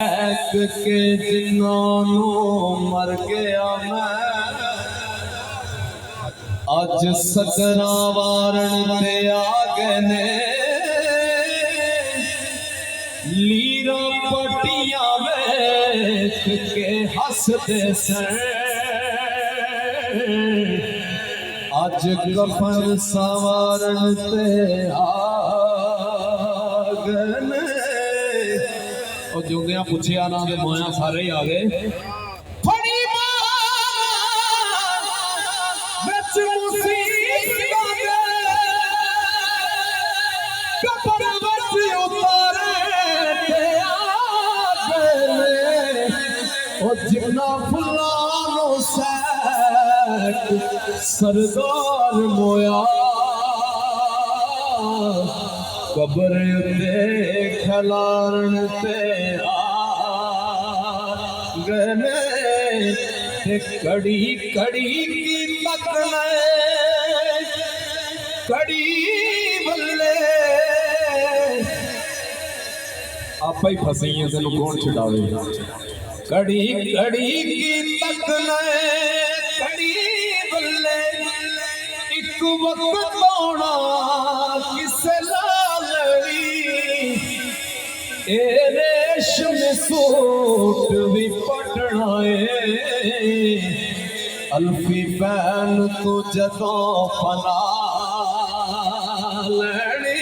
के जिन्हों मर गया मैं अज सकरा वारण ते आ गए ने लीरा पटिया वेख के हसदे सन अज कफन सवारण ते आ गए ने जोगिया पुछया ना दे मोया सारे ही आ गए जिन्ना फुलानो सैक सरदार मोया कबर दे खलारन ते आ गए ते कड़ी कड़ी की तकने कड़ी बल्ले आप ही फसी है तेन कौन छुड़ावे कड़ी कड़ी की तकने कड़ी बल्ले एक वक्त पाना किसे ए रेशम सूट भी पटना अल्फी बैन तू जदों फना लैनी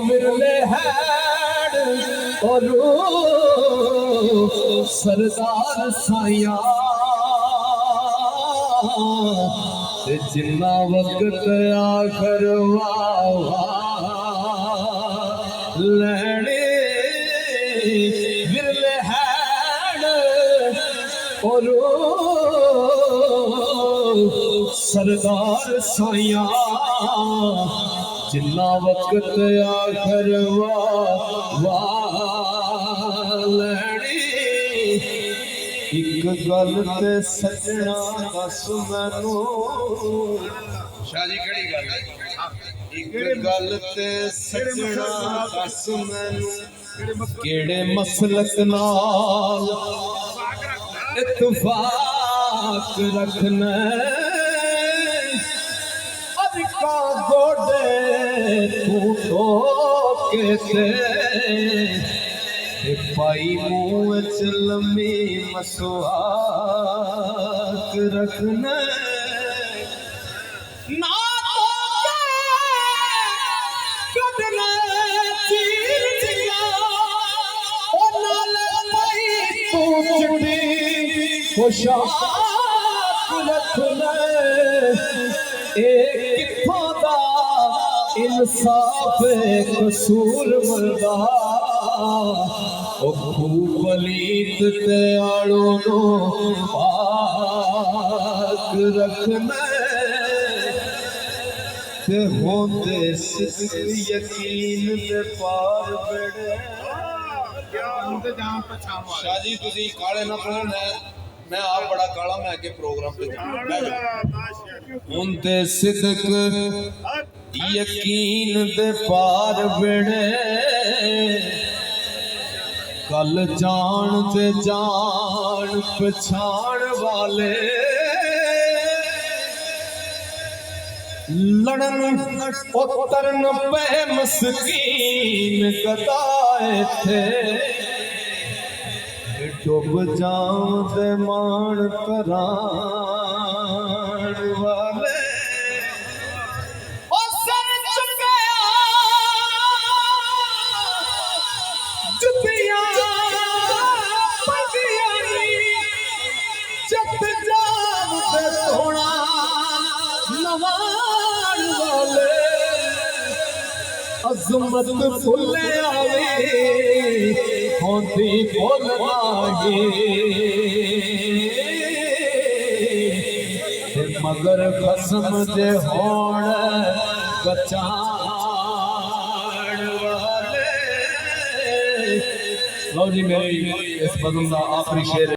विरले हैड और सरदार साइया जिन्ना वक्त आखर लैने विरले हैड और सरदार साइया जिन्ना वक्त आखर लैनी एक गल ते सजना दस मैनू शाह जी केड़ी गल एक गल ते सजना दस मैनू केड़े मसलक नाल इत्तफाक रखना गोडे तू के पाई मुँह च लम्मी मसवाक रखना ना रखना इंसाफ कसूर मरदा पलीत ते आड़ो नो पाक रखना ते होंदे सिद्क यकीन दे पार बड़े शाह जी तुसी काले ना पढ़ना मैं आप बड़ा काला मैं आगे प्रोग्राम पे उनते सिद्क यकीन दे पार बेड़े कल जान ते जान पछाण वाले लड़न उतरन पे मस्कीन कदाए थे डुब जाऊं दे मान करान वाले अजमत फुले आवे होंदी बोलना मगर कसम दे होण बचाण वाले लो जी मेरी इस बदन का आखिरी शेर